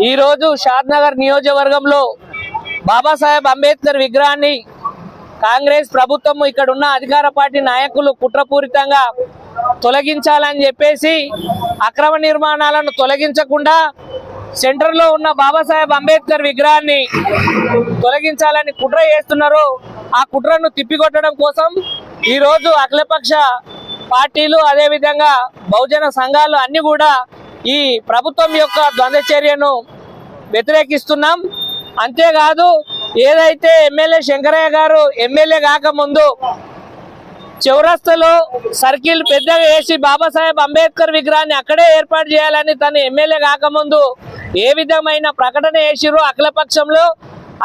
ఈ రోజు షాద్నగర్ నియోజకవర్గంలో బాబాసాహెబ్ అంబేద్కర్ విగ్రహాన్ని కాంగ్రెస్ ప్రభుత్వం ఇక్కడ ఉన్న అధికార పార్టీ నాయకులు కుట్రపూరితంగా తొలగించాలని చెప్పేసి అక్రమ నిర్మాణాలను తొలగించకుండా సెంటర్లో ఉన్న బాబాసాహెబ్ అంబేద్కర్ విగ్రహాన్ని తొలగించాలని కుట్ర చేస్తున్నారు. ఆ కుట్రను తిప్పికొట్టడం కోసం ఈరోజు అఖిలపక్ష పార్టీలు అదేవిధంగా బహుజన సంఘాలు అన్ని కూడా ఈ ప్రభుత్వం యొక్క ద్వంద్వ చర్యను వ్యతిరేకిస్తున్నాం. అంతేకాదు ఏదైతే ఎమ్మెల్యే శంకరయ్య గారు ఎమ్మెల్యే కాకముందు చౌరస్తాలో సర్కిల్ పెద్దగా వేసి బాబాసాహెబ్ అంబేద్కర్ విగ్రహాన్ని అక్కడే ఏర్పాటు చేయాలని తను ఎమ్మెల్యే కాకముందు ఏ విధమైన ప్రకటన చేసిరో అఖిలపక్షంలో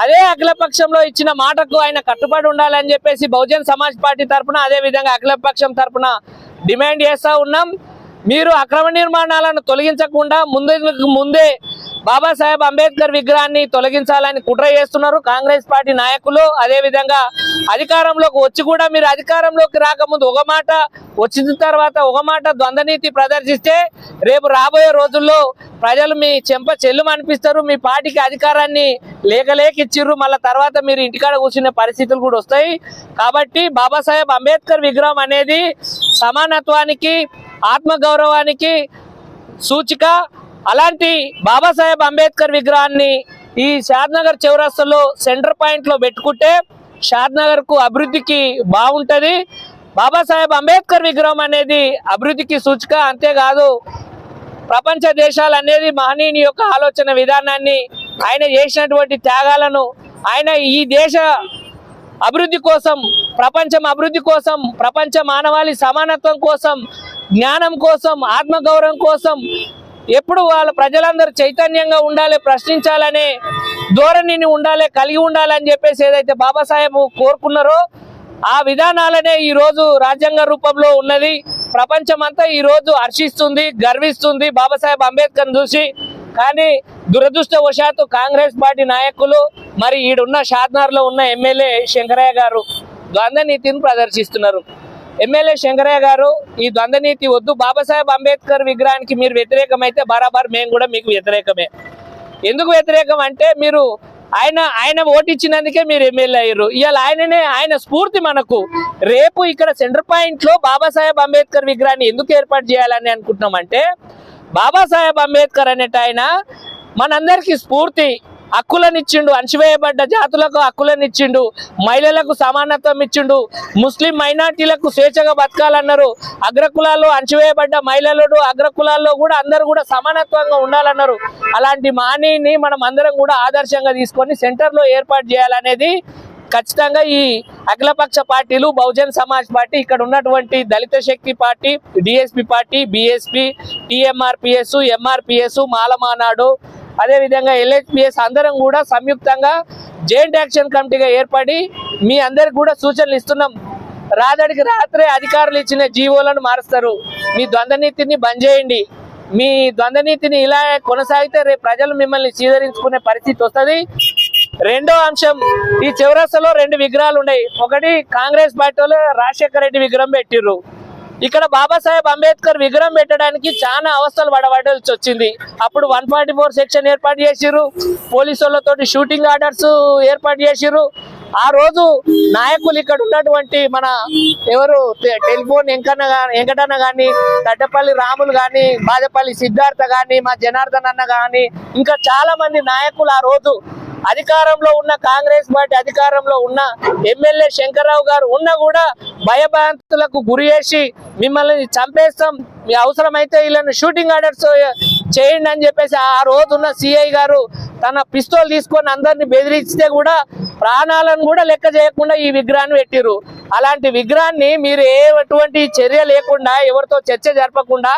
అదే అఖిలపక్షంలో ఇచ్చిన మాటకు ఆయన కట్టుబడి ఉండాలని చెప్పేసి బహుజన్ సమాజ్ పార్టీ తరఫున అదేవిధంగా అఖిలపక్షం తరఫున డిమాండ్ చేస్తూ ఉన్నాం. మీరు అక్రమ నిర్మాణాలను తొలగించకుండా ముందే బాబాసాహెబ్ అంబేద్కర్ విగ్రహాన్ని తొలగించాలని కుట్ర చేస్తున్నారు కాంగ్రెస్ పార్టీ నాయకులు. అదేవిధంగా అధికారంలోకి వచ్చి కూడా మీరు అధికారంలోకి రాకముందు ఒక మాట, వచ్చిన తర్వాత ఒక మాట ద్వంద్వనీతి ప్రదర్శిస్తే రేపు రాబోయే రోజుల్లో ప్రజలు మీ చెంప చెల్లు అనిపిస్తారు. మీ పార్టీకి అధికారాన్ని లేకలేకిచ్చిర్రు, మళ్ళీ తర్వాత మీరు ఇంటికాడ కూర్చునే పరిస్థితులు కూడా వస్తాయి. కాబట్టి బాబాసాహెబ్ అంబేద్కర్ విగ్రహం అనేది సమానత్వానికి ఆత్మగౌరవానికి సూచిక. అలాంటి బాబాసాహెబ్ అంబేద్కర్ విగ్రహాన్ని ఈ షాద్నగర్ చౌరస్తాలో సెంటర్ పాయింట్ లో పెట్టుకుంటే షాద్నగర్ కు అభివృద్ధికి బాగుంటది. బాబాసాహెబ్ అంబేద్కర్ విగ్రహం అనేది అభివృద్ధికి సూచిక. అంతేకాదు ప్రపంచ దేశాలు అనేది మహనీయుని యొక్క ఆలోచన విధానాన్ని, ఆయన చేసినటువంటి త్యాగాలను, ఆయన ఈ దేశ అభివృద్ధి కోసం, ప్రపంచం అభివృద్ధి కోసం, ప్రపంచ మానవాళి సమానత్వం కోసం, జ్ఞానం కోసం, ఆత్మగౌరవం కోసం ఎప్పుడు వాళ్ళ ప్రజలందరూ చైతన్యంగా ఉండాలి, ప్రశ్నించాలనే ధోరణిని ఉండాలి, కలిగి ఉండాలని చెప్పేసి ఏదైతే బాబాసాహెబ్ కోరుకున్నారో ఆ విధానాలనే ఈరోజు రాజ్యాంగ రూపంలో ఉన్నది. ప్రపంచమంతా ఈరోజు హర్షిస్తుంది, గర్విస్తుంది బాబాసాహెబ్ అంబేద్కర్ చూసి. కానీ దురదృష్టవశాత్తు కాంగ్రెస్ పార్టీ నాయకులు మరి ఈడున్న షాద్నగర్లో ఉన్న ఎమ్మెల్యే శంకరయ్య గారు ద్వంద్వ నీతిని ప్రదర్శిస్తున్నారు. ఎమ్మెల్యే శంకరయ్య గారు ఈ ద్వంద్వనీతి వద్దు. బాబాసాహెబ్ అంబేద్కర్ విగ్రహానికి మీరు వ్యతిరేకమైతే బరాబర్ మేము కూడా మీకు వ్యతిరేకమే. ఎందుకు వ్యతిరేకం అంటే మీరు ఆయన ఓటిచ్చినందుకే మీరు ఎమ్మెల్యే అయ్యారు. ఇవాళ ఆయన స్ఫూర్తి మనకు. రేపు ఇక్కడ సెంటర్ పాయింట్ లో బాబాసాహెబ్ అంబేద్కర్ విగ్రహాన్ని ఎందుకు ఏర్పాటు చేయాలని అనుకుంటున్నామంటే బాబాసాహెబ్ అంబేద్కర్ అనేట ఆయన మనందరికీ స్ఫూర్తి. హక్కులనిచ్చిండు, అణచివేయబడ్డ జాతులకు హక్కులనిచ్చిండు, మహిళలకు సమానత్వం ఇచ్చిండు, ముస్లిం మైనార్టీలకు స్వేచ్ఛగా బతకాలన్నారు, అగ్రకులాల్లో అణచివేయబడ్డ మహిళలు అగ్రకులాల్లో కూడా అందరూ కూడా సమానత్వంగా ఉండాలన్నారు. అలాంటి మహనీయుని మనం అందరం కూడా ఆదర్శంగా తీసుకొని సెంటర్లో ఏర్పాటు చేయాలనేది ఖచ్చితంగా ఈ అఖిలపక్ష పార్టీలు, బహుజన్ సమాజ్ పార్టీ, ఇక్కడ ఉన్నటువంటి Dalit Shakti party, DSP party, BSP, TMRPS, MRPS, Malamanadu, అదేవిధంగా ఎల్హెచ్పిఎస్ అందరం కూడా సంయుక్తంగా జాయింట్ యాక్షన్ కమిటీగా ఏర్పడి మీ అందరికి కూడా సూచనలు ఇస్తున్నాం. రాత్రికి రాత్రే అధికారులు ఇచ్చిన జీవోలను మారుస్తారు. మీ ద్వంద్వనీతిని బంద్ చేయండి. మీ ద్వంద్వనీతిని ఇలా కొనసాగితే రేపు ప్రజలు మిమ్మల్ని చీదరించుకునే పరిస్థితి వస్తుంది. రెండో అంశం, ఈ చౌరస్తాలో 2 విగ్రహాలు ఉన్నాయి. ఒకటి కాంగ్రెస్ పార్టీ వాళ్ళు రాజశేఖర రెడ్డి విగ్రహం పెట్టిర్రు. ఇక్కడ బాబాసాహెబ్ అంబేద్కర్ విగ్రహం పెట్టడానికి చాలా అవస్థలు పడవలసి వచ్చింది. అప్పుడు 144 సెక్షన్ ఏర్పాటు చేసిర్రు, పోలీసు వాళ్ళతోటి షూటింగ్ ఆర్డర్స్ ఏర్పాటు చేసిర్రు. ఆ రోజు నాయకులు ఇక్కడ ఉన్నటువంటి మన ఎవరు టెలిఫోన్ వెంకటన్న కానీ, తడ్డపల్లి రాములు కానీ, బాదపల్లి సిద్ధార్థ కానీ, మా జనార్దన్ అన్న కానీ, ఇంకా చాలా మంది నాయకులు ఆ రోజు అధికారంలో ఉన్న కాంగ్రెస్ పార్టీ అధికారంలో ఉన్న ఎమ్మెల్యే శంకర్రావు గారు ఉన్నా కూడా భయభ్రాంతులకు గురి చేసి మిమ్మల్ని చంపేస్తాం, మీ అవసరమైతే వీళ్ళని షూటింగ్ ఆర్డర్స్ చేయండి అని చెప్పేసి ఆ రోజు ఉన్న సిఐ గారు తన పిస్తోల్ తీసుకొని అందరిని బెదిరిస్తే కూడా ప్రాణాలను కూడా లెక్క చేయకుండా ఈ విగ్రహాన్ని పెట్టిరు. అలాంటి విగ్రహాన్ని మీరు ఎటువంటి చర్య లేకుండా, ఎవరితో చర్చ జరపకుండా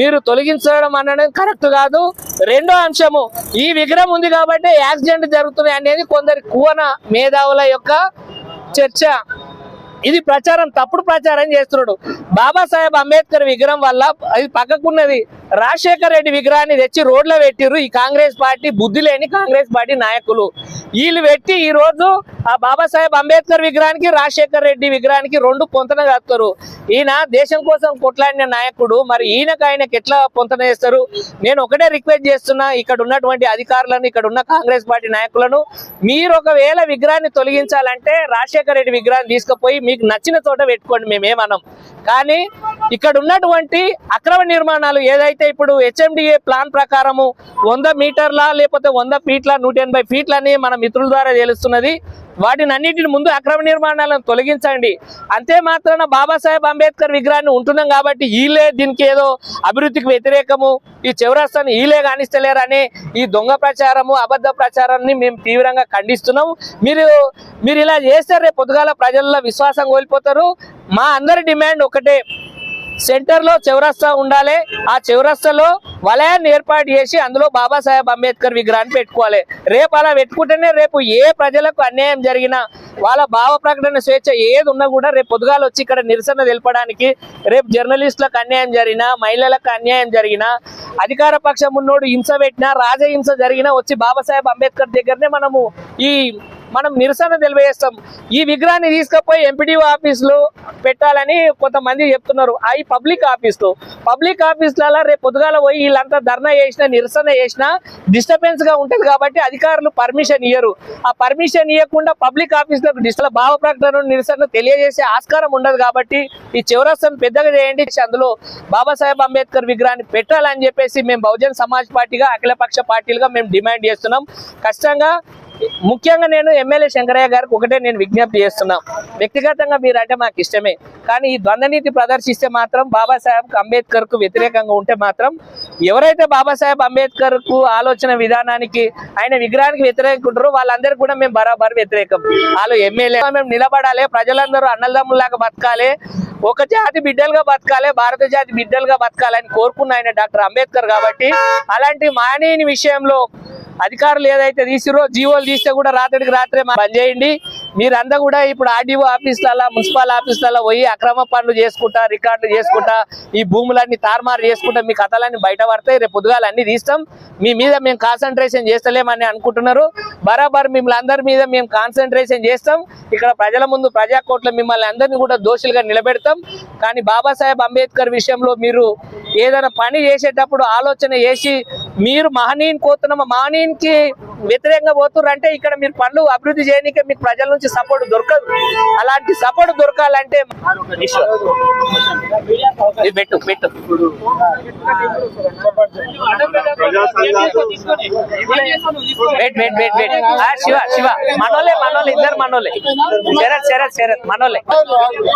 మీరు తొలగించడం అనేది కరెక్ట్ కాదు. రెండో అంశము, ఈ విగ్రహం ఉంది కాబట్టి యాక్సిడెంట్ జరుగుతున్నాయి అనేది కొందరి కువన మేధావుల యొక్క చర్చ. ఇది ప్రచారం, తప్పుడు ప్రచారం చేస్తున్నాడు. బాబాసాహెబ్ అంబేద్కర్ విగ్రహం వల్ల అది పక్కకున్నది రాజశేఖర రెడ్డి విగ్రహాన్ని తెచ్చి రోడ్లో పెట్టిర్రు ఈ కాంగ్రెస్ పార్టీ, బుద్ధి లేని కాంగ్రెస్ పార్టీ నాయకులు. వీళ్ళు పెట్టి ఈ రోజు ఆ బాబాసాహెబ్ అంబేద్కర్ విగ్రహానికి రాజశేఖర రెడ్డి విగ్రహానికి రెండు పొంతన కలుపుతారు. ఈయన దేశం కోసం కొట్లాడిన నాయకుడు, మరి ఆయనకి ఎట్లా పొంతన చేస్తారు? నేను ఒకటే రిక్వెస్ట్ చేస్తున్నా ఇక్కడ ఉన్నటువంటి అధికారులను, ఇక్కడ ఉన్న కాంగ్రెస్ పార్టీ నాయకులను, మీరు ఒకవేళ విగ్రహాన్ని తొలగించాలంటే రాజశేఖర రెడ్డి విగ్రహాన్ని తీసుకుపోయి మీకు నచ్చిన చోట పెట్టుకోండి, మేమేమనం. కానీ ఇక్కడ ఉన్నటువంటి అక్రమ నిర్మాణాలు ఏదైతే ఇప్పుడు HMDA ప్లాన్ ప్రకారము 100 మీటర్ల లేకపోతే 100 ఫీట్ల 180 ఫీట్లని మన మిత్రుల ద్వారా తెలుస్తున్నది. వాటిని అన్నిటిని ముందు అక్రమ నిర్మాణాలను తొలగించండి. అంతే మాత్రాన బాబాసాహెబ్ అంబేద్కర్ విగ్రహాన్ని ఉంటున్నాం కాబట్టి వీళ్ళే దీనికి ఏదో అభివృద్ధికి వ్యతిరేకము, ఈ చౌరస్తాను వీళ్ళే కానిస్తలేరని ఈ దొంగ ప్రచారము, అబద్ధ ప్రచారాన్ని మేము తీవ్రంగా ఖండిస్తున్నాం. మీరు ఇలా చేస్తే రేపు పొద్దుగాల ప్రజల్లో విశ్వాసం కోల్పోతారు. మా అందరి డిమాండ్ ఒకటే, సెంటర్లో చౌరస్తా ఉండాలి. ఆ చౌరస్తాలో వలయాన్ని ఏర్పాటు చేసి అందులో బాబాసాహెబ్ అంబేద్కర్ విగ్రహాన్ని పెట్టుకోవాలి. రేపు అలా పెట్టుకుంటేనే రేపు ఏ ప్రజలకు అన్యాయం జరిగినా, వాళ్ళ భావ ప్రకటన స్వేచ్ఛ ఏది ఉన్నా కూడా రేపు పొద్దుగాలు వచ్చి ఇక్కడ నిరసన తెలపడానికి, రేపు జర్నలిస్టులకు అన్యాయం జరిగినా, మహిళలకు అన్యాయం జరిగినా, అధికార పక్షం ఉన్నోడు హింస పెట్టినా, రాజహింస జరిగినా వచ్చి బాబాసాహెబ్ అంబేద్కర్ దగ్గరనే మనం నిరసన తెలియజేస్తాం. ఈ విగ్రహాన్ని తీసుకుపోయి ఎంపీడీఓ ఆఫీసులో పెట్టాలని కొంతమంది చెప్తున్నారు. అవి పబ్లిక్ ఆఫీసులలో రేపు పొద్దుగాల పోయి వీళ్ళంతా ధర్నా చేసినా, నిరసన చేసినా డిస్టర్బెన్స్ గా ఉంటుంది కాబట్టి అధికారులు పర్మిషన్ ఇయ్యరు. ఆ పర్మిషన్ ఇవ్వకుండా పబ్లిక్ ఆఫీసులకు భావ ప్రకటన, నిరసన తెలియజేసే ఆస్కారం ఉండదు కాబట్టి ఈ చౌరస్తాను పెద్దగా చేయండి, అందులో బాబాసాహెబ్ అంబేద్కర్ విగ్రహాన్ని పెట్టాలని చెప్పేసి మేము బహుజన్ సమాజ్ పార్టీగా, అఖిలపక్ష పార్టీలుగా మేము డిమాండ్ చేస్తున్నాం. ఖచ్చితంగా ముఖ్యంగా నేను ఎమ్మెల్యే శంకరయ్య గారికి ఒకటే నేను విజ్ఞప్తి చేస్తున్నా, వ్యక్తిగతంగా మీరంటే మాకు ఇష్టమే, కానీ ఈ ద్వంద్వనీతి ప్రదర్శిస్తే మాత్రం బాబాసాహెబ్ అంబేద్కర్ కు వ్యతిరేకంగా ఉంటే మాత్రం, ఎవరైతే బాబాసాహెబ్ అంబేద్కర్ కు ఆలోచన విధానానికి, ఆయన విగ్రహానికి వ్యతిరేకంగా ఉంటారో వాళ్ళందరికీ కూడా మేము బరాబర్ వ్యతిరేకం. వాళ్ళు ఎమ్మెల్యే మేము నిలబడాలి, ప్రజలందరూ అన్నదమ్ములాగా బతకాలి, ఒక జాతి బిడ్డలుగా బతకాలి, భారత జాతి బిడ్డలుగా బతకాలని కోరుకున్న ఆయన డాక్టర్ అంబేద్కర్. కాబట్టి అలాంటి మానీయుని విషయంలో అధికారులు ఏదైతే తీసిరో, జీవోలు తీస్తే కూడా రాత్రికి రాత్రే బంద్ చేయండి. మీరంతా కూడా ఇప్పుడు ఆర్డీఓ ఆఫీసులలో, మున్సిపల్ ఆఫీసులలో పోయి అక్రమ పనులు చేసుకుంటా, రికార్డులు చేసుకుంటా, ఈ భూములన్నీ తారుమారు చేసుకుంటా మీ కథలన్నీ బయట పడతాయి. రేపు పొద్దుగాలు అన్ని తీస్తాం. మీ మీద మేము కాన్సన్ట్రేషన్ చేస్తలేమని అనుకుంటున్నారు. బరాబర్ మిమ్మల్ని అందరి మీద మేము కాన్సన్ట్రేషన్ చేస్తాం. ఇక్కడ ప్రజల ముందు ప్రజాకోట్ల మిమ్మల్ని అందరినీ కూడా దోషులుగా నిలబెడతాం. కానీ బాబాసాహెబ్ అంబేద్కర్ విషయంలో మీరు ఏదైనా పని చేసేటప్పుడు ఆలోచన చేసి, మీరు మహనీయునికి వ్యతిరేకంగా పోతుర్రంటే ఇక్కడ మీరు పనులు అభివృద్ధి చేయడానికి మీకు ప్రజల నుంచి సపోర్ట్ దొరకదు. అలాంటి సపోర్ట్ దొరకాలంటే పెట్టు శివ మనోలే ఇద్దరు మనోలే, శరత్ మనోలే.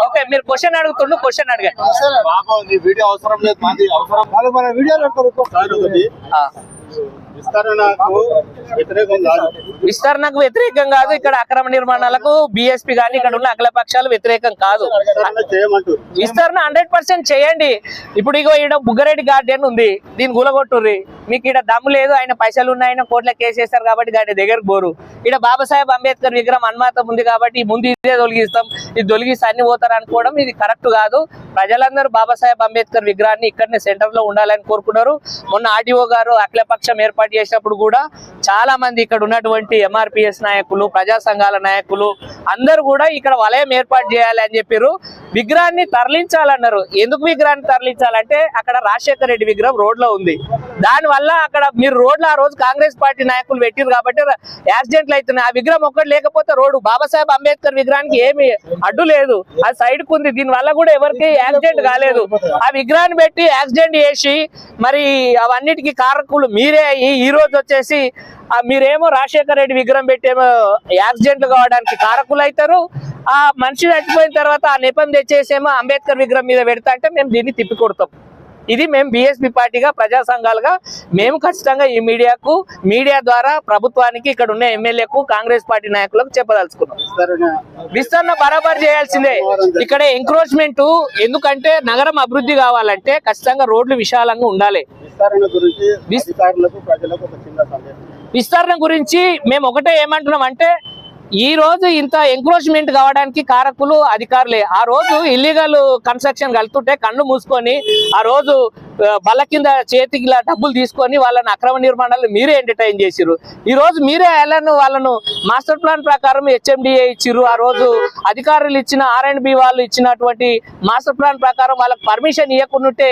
ఓకే, మీరు క్వశ్చన్ అడుగుతుండు, క్వశ్చన్ అడగండి. విస్తరణకు వ్యతిరేకం కాదు, ఇక్కడ అక్రమ నిర్మాణాలకు బీఎస్పీ కానీ ఇక్కడ ఉన్న అఖిల పక్షాలు వ్యతిరేకం కాదు. విస్తరణ 100% చేయండి. ఇప్పుడు ఇగో ఈడ బుగ్గరెడ్డి గార్డెన్ ఉంది, దీన్ని గులగొట్టుర్రి. మీకు ఇక్కడ దమ్ము లేదు, ఆయన పైసలు ఉన్నాయన కోట్ల కేసు వేస్తారు కాబట్టి గాడి దగ్గరకు పోరు. ఇక్కడ బాబాసాహెబ్ అంబేద్కర్ విగ్రహం అన్మాతం ఉంది కాబట్టి ముందు ఇదే తొలగిస్తాం, ఇది తొలగిస్తే అన్ని పోతారు అనుకోవడం ఇది కరెక్ట్ కాదు. ప్రజలందరూ బాబాసాహెబ్ అంబేద్కర్ విగ్రహాన్ని ఇక్కడనే సెంటర్ లో ఉండాలని కోరుకున్నారు. మొన్న ఆర్డీఓ గారు అఖిలపక్షం ఏర్పాటు చేసినప్పుడు కూడా చాలా మంది ఇక్కడ ఉన్నటువంటి ఎంఆర్పిఎస్ నాయకులు, ప్రజా సంఘాల నాయకులు అందరూ కూడా ఇక్కడ వలయం ఏర్పాటు చేయాలి అని చెప్పారు. విగ్రహాన్ని తరలించాలన్నారు. ఎందుకు విగ్రహాన్ని తరలించాలంటే అక్కడ రాజశేఖర రెడ్డి విగ్రహం రోడ్ లో ఉంది. దానివల్ల అక్కడ మీరు రోడ్లో ఆ రోజు కాంగ్రెస్ పార్టీ నాయకులు పెట్టారు కాబట్టి యాక్సిడెంట్లు అవుతున్నాయి. ఆ విగ్రహం ఒక్కటి లేకపోతే రోడ్డు బాబాసాహెబ్ అంబేద్కర్ విగ్రహానికి ఏమి అడ్డు లేదు, అది సైడ్ కు ఉంది. దీని వల్ల కూడా ఎవరికి యాక్సిడెంట్ కాలేదు. ఆ విగ్రహాన్ని పెట్టి యాక్సిడెంట్ చేసి మరి అవన్నిటికీ కారకులు మీరే అయ్యి ఈ రోజు వచ్చేసి మీరేమో రాజశేఖర రెడ్డి విగ్రహం పెట్టేమో యాక్సిడెంట్లు కావడానికి కారకులు అవుతారు. ఆ మనిషి చచ్చిపోయిన తర్వాత ఆ నెపం తెచ్చేసేమో అంబేద్కర్ విగ్రహం మీద పెడతా అంటే మేము దీన్ని తిప్పికొడతాం. ఇది మేము బీఎస్పీ పార్టీగా, ప్రజా సంఘాలుగా మేము ఖచ్చితంగా ఈ మీడియా ద్వారా ప్రభుత్వానికి, ఇక్కడ ఉన్న ఎమ్మెల్యేకు, కాంగ్రెస్ పార్టీ నాయకులకు చెప్పదలుచుకున్నాం. విస్తరణ బరాబర్ చేయాల్సిందే. ఇక్కడ ఎంక్రోచ్మెంట్ ఎందుకంటే నగరం అభివృద్ధి కావాలంటే ఖచ్చితంగా రోడ్లు విశాలంగా ఉండాలి. విస్తరణ గురించి మేము ఒకటే ఏమంటున్నాం అంటే ఈ రోజు ఇంత ఎంక్రోచ్మెంట్ కావడానికి కారకులు అధికారులే. ఆ రోజు ఇల్లీగల్ కన్స్ట్రక్షన్ కలుతుంటే కళ్ళు మూసుకొని ఆ రోజు బల్ల కింద చేతికి డబ్బులు తీసుకొని వాళ్ళని అక్రమ నిర్మాణాలు మీరే ఎంటర్టైన్ చేసిరు. ఈ రోజు మీరే వాళ్ళను మాస్టర్ ప్లాన్ ప్రకారం హెచ్ఎండిఏ ఇచ్చిర్రు. ఆ రోజు అధికారులు ఇచ్చిన R&B వాళ్ళు ఇచ్చినటువంటి మాస్టర్ ప్లాన్ ప్రకారం వాళ్ళకి పర్మిషన్ ఇవ్వకుండాంటే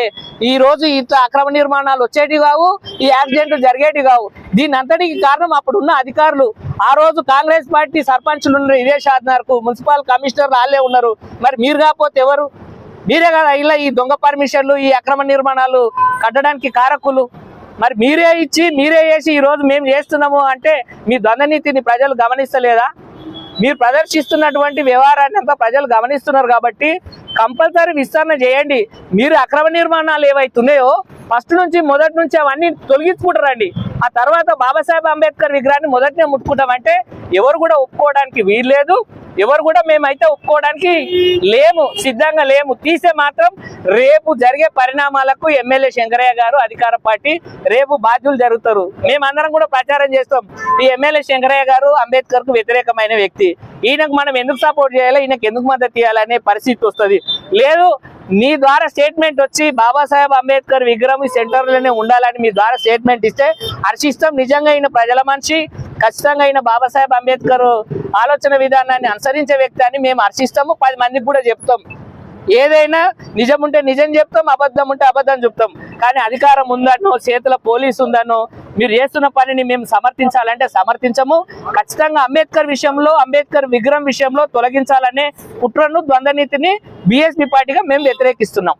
ఈ రోజు ఇంత అక్రమ నిర్మాణాలు వచ్చేటి కావు, ఈ యాక్సిడెంట్లు జరిగేటి కావు. దీని అంతటికి కారణం అప్పుడున్న అధికారులు. ఆ రోజు కాంగ్రెస్ పార్టీ సర్పంచులు ఉన్నారు, ఇదే షాద్నగర్కు మున్సిపల్ కమిషనర్ వాళ్ళే ఉన్నారు. మరి మీరు కాకపోతే ఎవరు? మీరే కదా ఇలా ఈ దొంగ పర్మిషన్లు, ఈ అక్రమ నిర్మాణాలు కట్టడానికి కారకులు. మరి మీరే ఇచ్చి మీరే చేసి ఈ రోజు మేము చేస్తున్నాము అంటే మీ ద్వంద్వనీతిని ప్రజలు గమనిస్తలేదా? మీరు ప్రదర్శిస్తున్నటువంటి వ్యవహారాన్ని అంతా ప్రజలు గమనిస్తున్నారు కాబట్టి కంపల్సరీ విస్తరణ చేయండి. మీరు అక్రమ నిర్మాణాలు ఏవైతున్నాయో మొదటి నుంచి అవన్నీ తొలగించుకుంటారండి. ఆ తర్వాత బాబాసాహెబ్ అంబేద్కర్ విగ్రహాన్ని మొదటినే ముట్టుకుంటామంటే ఎవరు కూడా ఒప్పుకోవడానికి వీల్లేదు. ఎవరు కూడా మేమైతే ఒప్పుకోవడానికి సిద్ధంగా లేము. తీసే మాత్రం రేపు జరిగే పరిణామాలకు ఎమ్మెల్యే శంకరయ్య గారు అధికార పార్టీ రేపు బాధ్యులు జరుగుతారు. మేమందరం కూడా ప్రచారం చేస్తాం. ఈ ఎమ్మెల్యే శంకరయ్య గారు అంబేద్కర్ కు వ్యతిరేకమైన వ్యక్తి, ఈయనకు మనం ఎందుకు సపోర్ట్ చేయాలి, ఈయనకు ఎందుకు మద్దతు ఇవ్వాలనే పరిస్థితి వస్తుంది. లేదు నీ ద్వారా స్టేట్మెంట్ వచ్చి బాబాసాహెబ్ అంబేద్కర్ విగ్రహం సెంటర్లోనే ఉండాలని మీ ద్వారా స్టేట్మెంట్ ఇస్తే హర్షిస్తాం. నిజంగా ఈయన ప్రజల మనిషి, ఖచ్చితంగా ఈయన బాబాసాహెబ్ అంబేద్కర్ ఆలోచన విధానాన్ని అనుసరించే వ్యక్తి అని మేము హర్షిస్తాము. 10 మందికి కూడా చెప్తాం. ఏదైనా నిజం ఉంటే నిజం చెప్తాం, అబద్ధం ఉంటే అబద్ధం చెప్తాం. కానీ అధికారం ఉందనో, చేతుల పోలీసు ఉందనో మీరు చేస్తున్న పనిని మేము సమర్థించాలంటే సమర్థించము. ఖచ్చితంగా అంబేద్కర్ విషయంలో, అంబేద్కర్ విగ్రహం విషయంలో తొలగించాలనే కుట్రను, ద్వంద్వనీతిని బీఎస్పీ పార్టీగా మేము వ్యతిరేకిస్తున్నాం.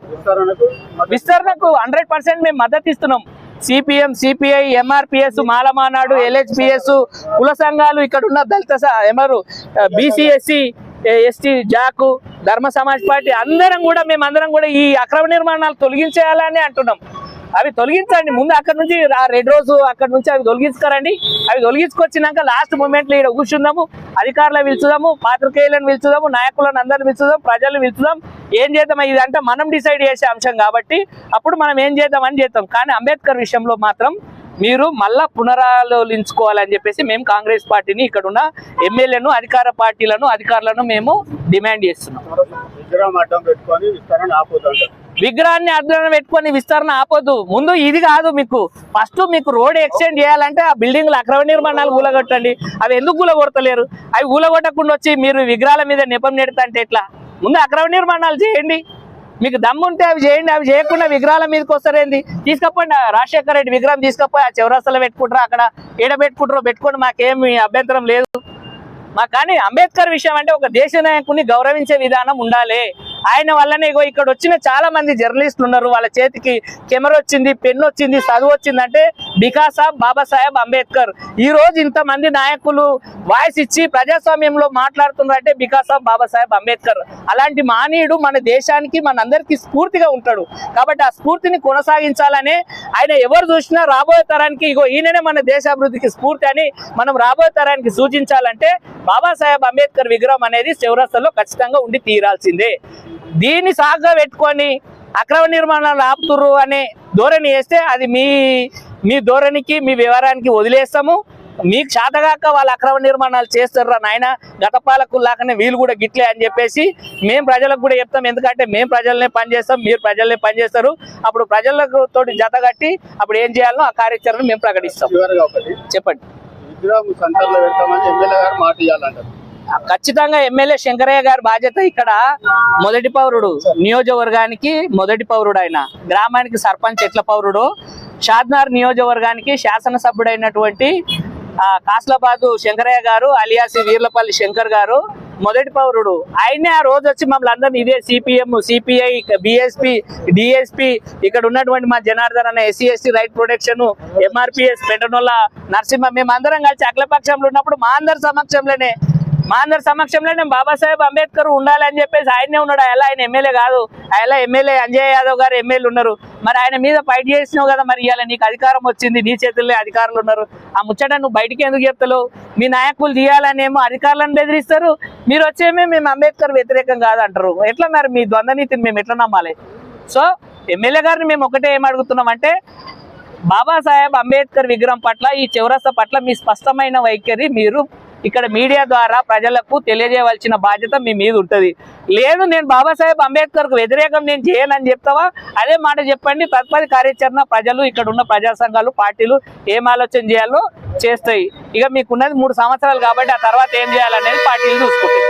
విస్తరణకు 100% మేము మద్దతు ఇస్తున్నాం. CPM, CPI, MRPS, Malamanadu, LHPS, కుల సంఘాలు, ఇక్కడ ఉన్న దళిత BC, SC, ST, జాకు, ధర్మ సమాజ్ పార్టీ మేమందరం కూడా ఈ అక్రమ నిర్మాణాలు తొలగించేయాలని అంటున్నాం. అవి తొలగించండి. ముందు అక్కడ నుంచి రెడ్ రోజు అక్కడ నుంచి అవి తొలగించుకోరండి. అవి తొలగించుకొచ్చినాక లాస్ట్ మూమెంట్లో ఇక్కడ కూర్చుందాము, అధికారులను పిలుచుదాము, పాత్రికేయులను పిలుచుదాము, నాయకులను అందరిని పిలుచుదాం, ప్రజలను పిలుచుదాం. ఏం చేద్దాం ఇదంటే మనం డిసైడ్ చేసే అంశం కాబట్టి అప్పుడు మనం ఏం చేద్దాం అని చేద్దాం. కానీ అంబేద్కర్ విషయంలో మాత్రం మీరు మళ్ళా పునరాలోచించుకోవాలని చెప్పేసి మేము కాంగ్రెస్ పార్టీని, ఇక్కడ ఉన్న ఎమ్మెల్యేను, అధికార పార్టీలను, అధికారులను మేము డిమాండ్ చేస్తున్నాం. విగ్రహాన్ని అడ్డం పెట్టుకొని విస్తరణ ఆపొద్దు. ముందు ఇది కాదు, మీకు రోడ్ ఎక్స్టెండ్ చేయాలంటే ఆ బిల్డింగ్లు అక్రమ నిర్మాణాలు కూలగొట్టండి. అవి ఎందుకు కూలగొడతలేరు? అవి కూలగొట్టకుండా వచ్చి మీరు విగ్రహాల మీద నెపం నెడతంటే ఎట్లా? ముందు అక్రమ నిర్మాణాలు చేయండి. మీకు దమ్ముంటే అవి చేయండి. అవి చేయకుండా విగ్రహాల మీదకి వస్తారేంది? తీసుకపోండి, రాజశేఖర రెడ్డి విగ్రహం తీసుకపోయి ఆ చౌరస్తాలో పెట్టుకుంటారా, అక్కడ ఏడ పెట్టుకోండి, మాకేమి అభ్యంతరం లేదు. కానీ అంబేద్కర్ విషయం అంటే ఒక దేశ నాయకుడిని గౌరవించే విధానం ఉండాలి. ఆయన వల్లనే ఇక్కడ వచ్చిన చాలా మంది జర్నలిస్టులు ఉన్నారు. వాళ్ళ చేతికి కెమెరా వచ్చింది, పెన్ను వచ్చింది, చదువు వచ్చిందంటే బికాస్ ఆఫ్ బాబాసాహెబ్ అంబేద్కర్. ఈ రోజు ఇంతమంది నాయకులు వాయిస్ ఇచ్చి ప్రజాస్వామ్యంలో మాట్లాడుతున్నారంటే బికాస్ ఆఫ్ బాబాసాహెబ్ అంబేద్కర్. అలాంటి మానవుడు మన దేశానికి, మనందరికీ స్ఫూర్తిగా ఉంటాడు. కాబట్టి ఆ స్ఫూర్తిని కొనసాగించాలనే ఆయన ఎవరు చూసినా రాబోయే తరానికి ఈయననే మన దేశాభివృద్ధికి స్ఫూర్తి అని మనం రాబోయే తరానికి సూచించాలంటే బాబాసాహెబ్ అంబేద్కర్ విగ్రహం అనేది చౌరస్తాలో ఖచ్చితంగా ఉండి తీరాల్సిందే. దీన్ని సాగుగా పెట్టుకొని అక్రమ నిర్మాణాలు ఆపుతుర్రు అనే ధోరణి వేస్తే అది మీ ధోరణికి, మీ వ్యవహారానికి వదిలేస్తాము. మీకు చేతగాక వాళ్ళు అక్రమ నిర్మాణాలు చేస్తారు నాయన, గత పాలకుల్లాగానే వీళ్ళు కూడా గిట్లే అని చెప్పేసి మేము ప్రజలకు కూడా చెప్తాం. ఎందుకంటే మేము ప్రజలనే పనిచేస్తాం, మీరు ప్రజలనే పనిచేస్తారు. అప్పుడు ప్రజలకు తోటి జతగట్టి అప్పుడు ఏం చేయాలనో ఆ కార్యాచరణ మేము ప్రకటిస్తాం. చెప్పండి. ఖచ్చితంగా ఎమ్మెల్యే శంకరయ్య గారి బాధ్యత. ఇక్కడ మొదటి పౌరుడు, నియోజకవర్గానికి మొదటి పౌరుడు, ఆయన గ్రామానికి సర్పంచ్ ఎట్ల పౌరుడు, షాద్నగర్ నియోజకవర్గానికి శాసనసభ్యుడైనటువంటి కాస్లాబాదు శంకరయ్య గారు అలియాసి వీర్లపల్లి శంకర్ గారు మొదటి పౌరుడు. ఆయనే ఆ రోజు వచ్చి మమ్మల్ని అందరం ఇదే సిపిఎం, సిపిఐ, BSP, DSP, ఇక్కడ ఉన్నటువంటి మా జనార్దన్ అన్న SC ST right protection, MRPS, Pentanolla Narasimha, మేమందరం కలిసి అఖిలపక్షంలో ఉన్నప్పుడు మా అందరి సమక్షంలోనే బాబాసాహెబ్ అంబేద్కర్ ఉండాలని చెప్పేసి ఆయనే ఉన్నాడు. ఆయన ఎమ్మెల్యే కాదు, ఎమ్మెల్యే అంజయ్ యాదవ్ గారు ఎమ్మెల్యే ఉన్నారు. మరి ఆయన మీద ఫైట్ చేసినావు కదా, మరి ఇవాళ నీకు అధికారం వచ్చింది, నీ చేతుల్లో అధికారులు ఉన్నారు. ఆ ముచ్చట నువ్వు బయటికి ఎందుకు చెప్తలేవు? మీ నాయకులు తీయాలనేమో అధికారులను బెదిరిస్తారు, మీరు వచ్చేమే మేము అంబేద్కర్ వ్యతిరేకం కాదంటారు. ఎట్లా మరి మీ ద్వంద్వనీతిని మేము ఎట్లా నమ్మాలి? సో ఎమ్మెల్యే గారిని మేము ఒకటే ఏం అడుగుతున్నామంటే, బాబాసాహెబ్ అంబేద్కర్ విగ్రహం పట్ల, ఈ చౌరస్తా పట్ల మీ స్పష్టమైన వైఖరి మీరు ఇక్కడ మీడియా ద్వారా ప్రజలకు తెలియజేయవలసిన బాధ్యత మీ మీద ఉంటుంది. లేదు నేను బాబాసాహెబ్ అంబేద్కర్కు వ్యతిరేకం నేను చేయనని చెప్తావా, అదే మాట చెప్పండి. తదుపరి కార్యాచరణ ప్రజలు, ఇక్కడ ఉన్న ప్రజా సంఘాలు, పార్టీలు ఏం ఆలోచన చేయాలో చేస్తాయి. ఇక మీకున్నది 3 సంవత్సరాలు కాబట్టి ఆ తర్వాత ఏం చేయాలనేది పార్టీలు చూసుకుంటాయి.